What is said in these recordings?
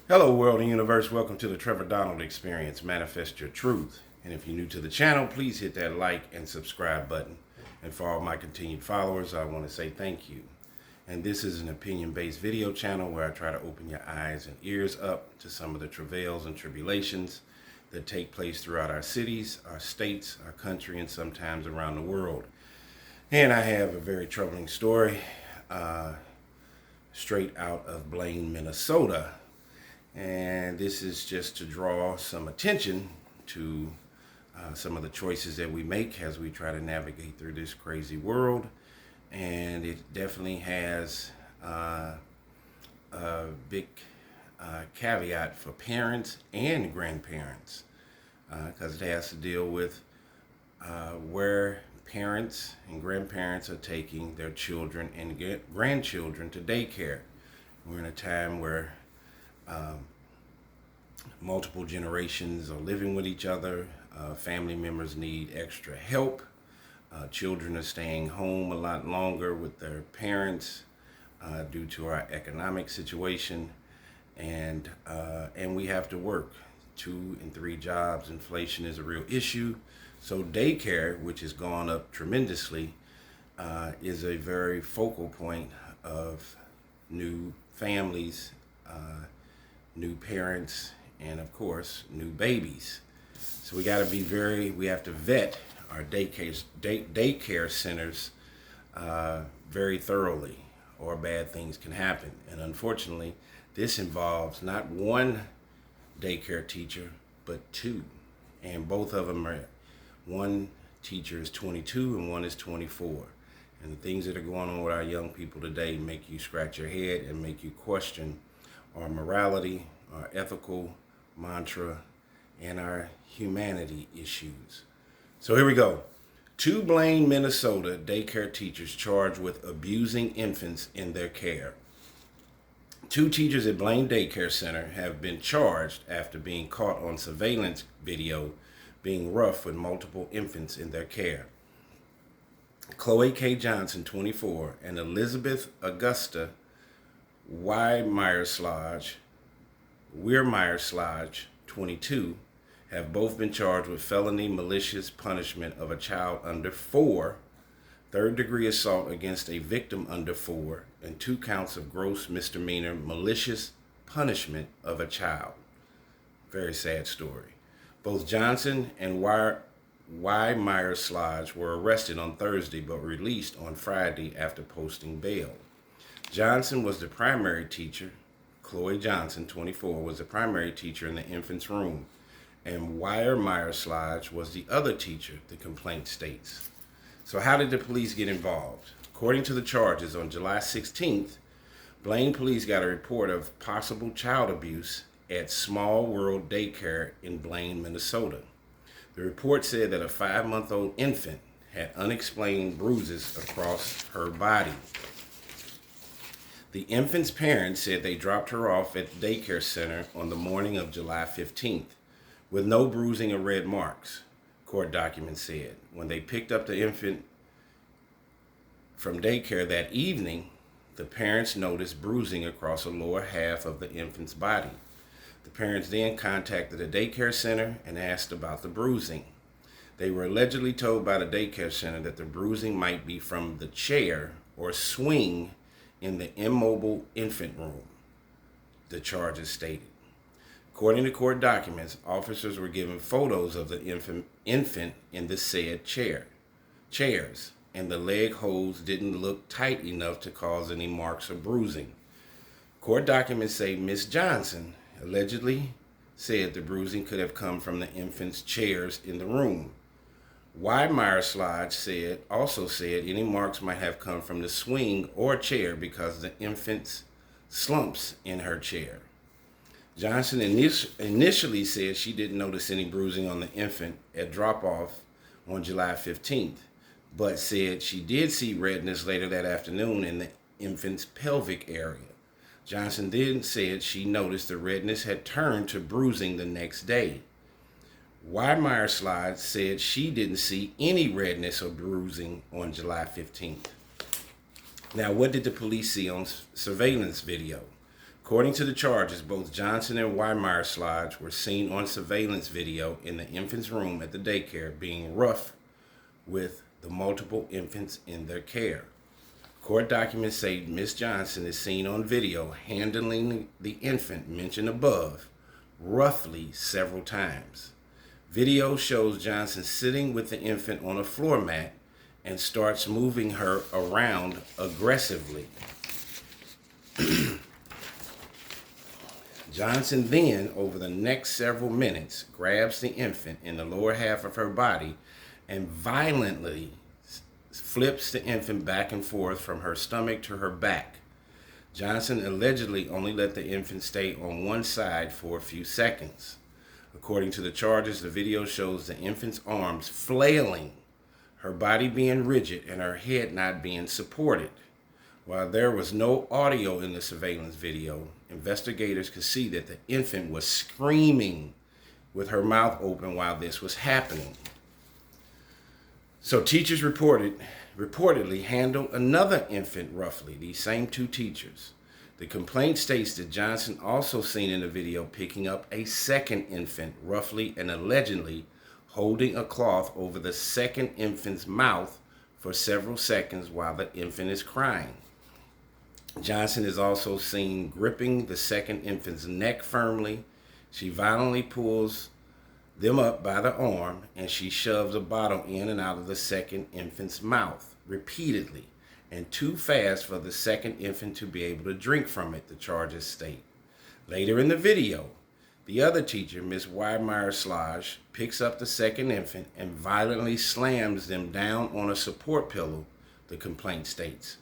Hello, world and universe. Welcome to the Trevor Donald Experience. Manifest your truth. And if you're new to the channel, please hit that like and subscribe button. And for all my continued followers, I want to say thank you. And this is an opinion-based video channel where I try to open your eyes and ears up to some of the travails and tribulations that take place throughout our cities, our states, our country, and sometimes around the world. And I have a very troubling story straight out of Blaine, Minnesota. And this is just to draw some attention to some of the choices that we make as we try to navigate through this crazy world. And it definitely has a big caveat for parents and grandparents, because it has to deal with where parents and grandparents are taking their children and grandchildren to daycare. We're in a time where multiple generations are living with each other. Family members need extra help. Children are staying home a lot longer with their parents due to our economic situation, and we have to work 2 and 3 jobs. Inflation is a real issue. So daycare, which has gone up tremendously, is a very focal point of new families, new parents, and of course, new babies. So we got to be we have to vet our daycare centers very thoroughly, or bad things can happen. And unfortunately, this involves not one daycare teacher, but 2. And both of them are, one teacher is 22 and one is 24. And the things that are going on with our young people today make you scratch your head and make you question our morality, our ethical mantra, and our humanity issues. So here we go. 2 Blaine, Minnesota daycare teachers charged with abusing infants in their care. 2 teachers at Blaine Daycare Center have been charged after being caught on surveillance video being rough with multiple infants in their care. Chloe K. Johnson, 24, and Elizabeth Augusta Weirmeyer-Slodge, 22, have both been charged with felony malicious punishment of a child under 4, 3rd-degree assault against a victim under 4, and 2 counts of gross misdemeanor malicious punishment of a child. Very sad story. Both Johnson and Weirmeyer-Slodge were arrested on Thursday but released on Friday after posting bail. Johnson was the primary teacher. Chloe Johnson, 24, was the primary teacher in the infant's room, and Weirmeyer-Slodge was the other teacher, the complaint states. So how did the police get involved? According to the charges, on July 16th, Blaine police got a report of possible child abuse at Small World Daycare in Blaine, Minnesota. The report said that a 5-month-old infant had unexplained bruises across her body. The infant's parents said they dropped her off at the daycare center on the morning of July 15th with no bruising or red marks, court documents said. When they picked up the infant from daycare that evening, the parents noticed bruising across the lower half of the infant's body. The parents then contacted the daycare center and asked about the bruising. They were allegedly told by the daycare center that the bruising might be from the chair or swing in the immobile infant room, the charges stated. According to court documents, officers were given photos of the infant in the said chairs, and the leg holds didn't look tight enough to cause any marks or bruising. Court documents say Miss Johnson allegedly said the bruising could have come from the infant's chairs in the room. Weirmeyer-Slodge also said any marks might have come from the swing or chair because the infant's slumps in her chair. Johnson initially said she didn't notice any bruising on the infant at drop-off on July 15th, but said she did see redness later that afternoon in the infant's pelvic area. Johnson then said she noticed the redness had turned to bruising the next day. Weirmeyer-Slodge said she didn't see any redness or bruising on July 15th. Now, what did the police see on surveillance video? According to the charges, both Johnson and Weimar-Slodge were seen on surveillance video in the infant's room at the daycare being rough with the multiple infants in their care. Court documents say Miss Johnson is seen on video handling the infant mentioned above roughly several times. Video shows Johnson sitting with the infant on a floor mat and starts moving her around aggressively. Johnson then, over the next several minutes, grabs the infant in the lower half of her body and violently flips the infant back and forth from her stomach to her back. Johnson allegedly only let the infant stay on one side for a few seconds. According to the charges, the video shows the infant's arms flailing, her body being rigid, and her head not being supported. While there was no audio in the surveillance video, investigators could see that the infant was screaming with her mouth open while this was happening. So teachers reportedly handled another infant roughly, these same two teachers. The complaint states that Johnson also seen in the video picking up a second infant roughly and allegedly holding a cloth over the second infant's mouth for several seconds while the infant is crying. Johnson is also seen gripping the second infant's neck firmly. She violently pulls them up by the arm and she shoves a bottle in and out of the second infant's mouth repeatedly and too fast for the second infant to be able to drink from it, the charges state. Later in the video, the other teacher, Miss Weimar-Slodge, picks up the second infant and violently slams them down on a support pillow, the complaint states.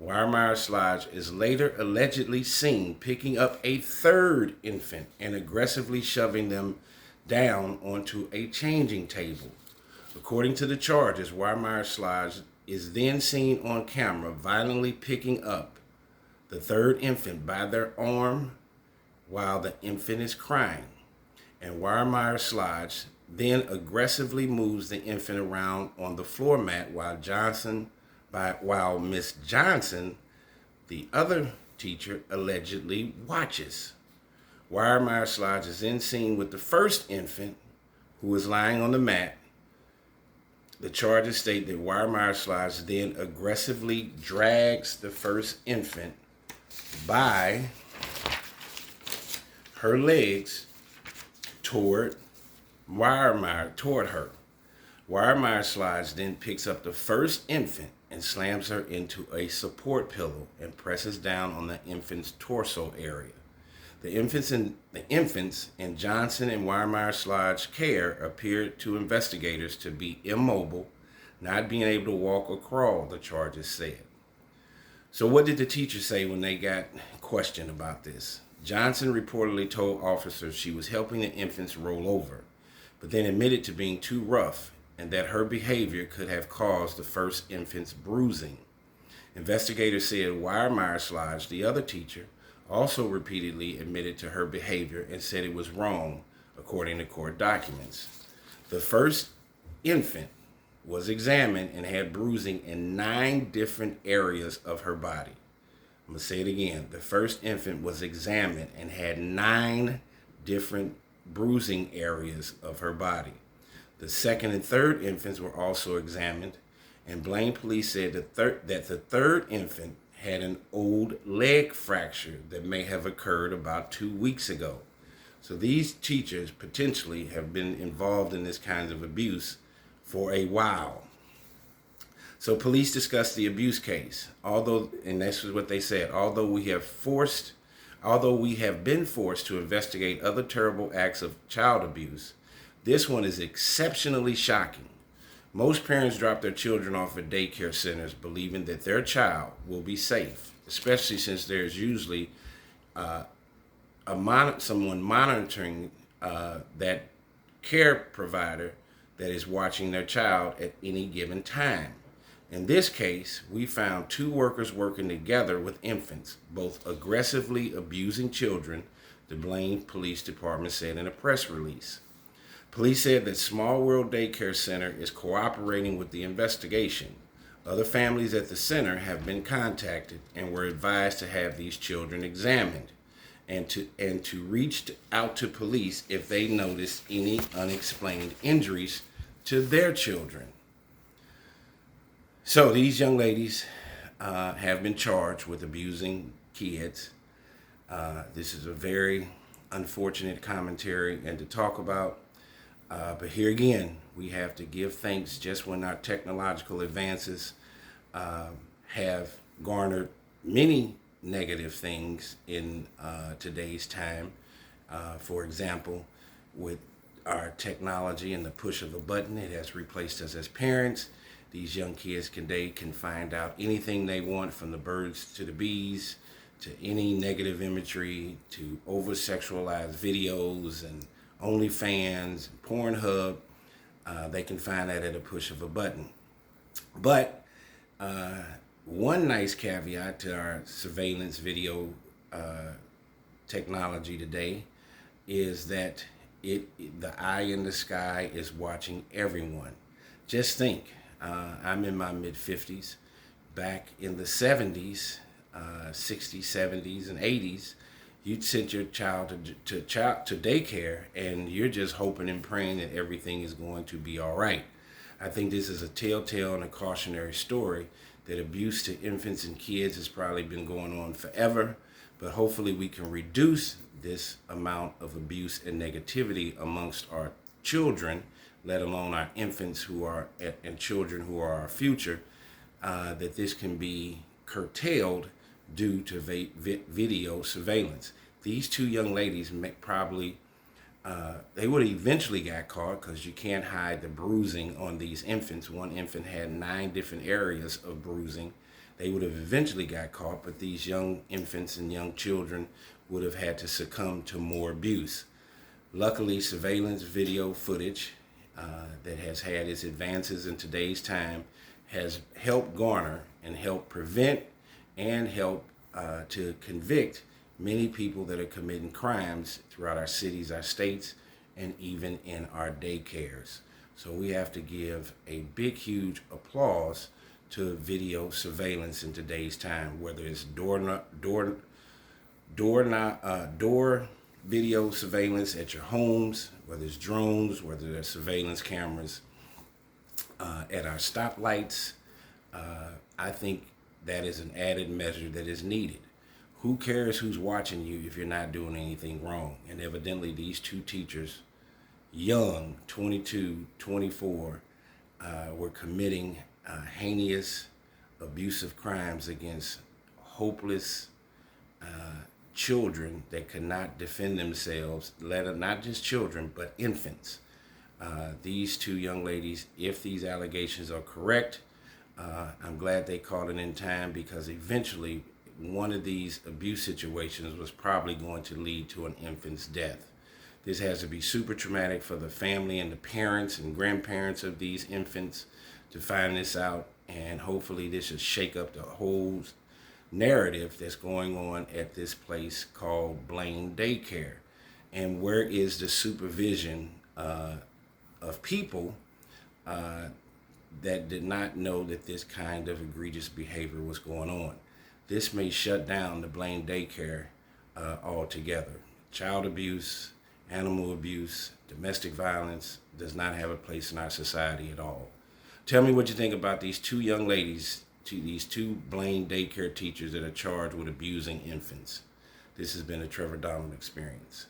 Weimar-Slodge is later allegedly seen picking up a third infant and aggressively shoving them down onto a changing table. According to the charges, Weimar-Slodge is then seen on camera violently picking up the third infant by their arm while the infant is crying. And Weimar-Slodge then aggressively moves the infant around on the floor mat while Miss Johnson, the other teacher, allegedly watches. Weimar-Slodge is then seen with the first infant who is lying on the mat. The charges state that Weimar-Slodge then aggressively drags the first infant by her legs toward her. Weimar-Slodge then picks up the first infant and slams her into a support pillow and presses down on the infant's torso area. The infants in Johnson and Weimar-Slodge care appeared to investigators to be immobile, not being able to walk or crawl, the charges said. So what did the teacher say when they got questioned about this? Johnson reportedly told officers she was helping the infants roll over, but then admitted to being too rough and that her behavior could have caused the first infant's bruising. Investigators said Weimar-Slodge, the other teacher, also repeatedly admitted to her behavior and said it was wrong, according to court documents. The first infant was examined and had bruising in 9 different areas of her body. I'm going to say it again. The first infant was examined and had 9 different bruising areas of her body. The second and third infants were also examined, and Blaine police said that the third infant had an old leg fracture that may have occurred about 2 weeks ago. So these teachers potentially have been involved in this kind of abuse for a while. So police discussed the abuse case, and this is what they said, although we have been forced to investigate other terrible acts of child abuse, this one is exceptionally shocking. Most parents drop their children off at daycare centers believing that their child will be safe, especially since there's usually someone monitoring that care provider that is watching their child at any given time. In this case, we found 2 workers working together with infants, both aggressively abusing children, the Blaine Police Department said in a press release. Police said that Small World Daycare Center is cooperating with the investigation. Other families at the center have been contacted and were advised to have these children examined. and to reach out to police if they notice any unexplained injuries to their children. So these young ladies have been charged with abusing kids. This is a very unfortunate commentary and to talk about. But here again, we have to give thanks just when our technological advances have garnered many negative things in today's time. For example, with our technology and the push of a button, it has replaced us as parents. These young kids can find out anything they want, from the birds to the bees, to any negative imagery, to over-sexualized videos and OnlyFans, Pornhub. They can find that at a push of a button. But one nice caveat to our surveillance video technology today is that the eye in the sky is watching everyone. Just think, I'm in my mid-50s. Back in the 70s, 60s, 70s, and 80s, you'd send your child to daycare, and you're just hoping and praying that everything is going to be all right. I think this is a telltale and a cautionary story that abuse to infants and kids has probably been going on forever, but hopefully we can reduce this amount of abuse and negativity amongst our children, let alone our infants and children who are our future, that this can be curtailed due to video surveillance. These two young ladies they would have eventually got caught, because you can't hide the bruising on these infants. One infant had 9 different areas of bruising. They would have eventually got caught, but these young infants and young children would have had to succumb to more abuse. Luckily, surveillance video footage that has had its advances in today's time has helped garner and help prevent and help to convict many people that are committing crimes throughout our cities, our states, and even in our daycares. So we have to give a big, huge applause to video surveillance in today's time, whether it's door video surveillance at your homes, whether it's drones, whether there's surveillance cameras at our stoplights. I think that is an added measure that is needed. Who cares who's watching you if you're not doing anything wrong? And evidently these two teachers, young, 22, 24, were committing heinous, abusive crimes against hopeless children that could not defend themselves, not just children, but infants. These two young ladies, if these allegations are correct, I'm glad they caught it in time, because eventually one of these abuse situations was probably going to lead to an infant's death. This has to be super traumatic for the family and the parents and grandparents of these infants to find this out, and hopefully this will shake up the whole narrative that's going on at this place called Blaine Daycare. And where is the supervision of people that did not know that this kind of egregious behavior was going on? This may shut down the Blaine Daycare altogether. Child abuse, animal abuse, domestic violence does not have a place in our society at all. Tell me what you think about these two young ladies, these two Blaine Daycare teachers that are charged with abusing infants. This has been a Trevor Donald Experience.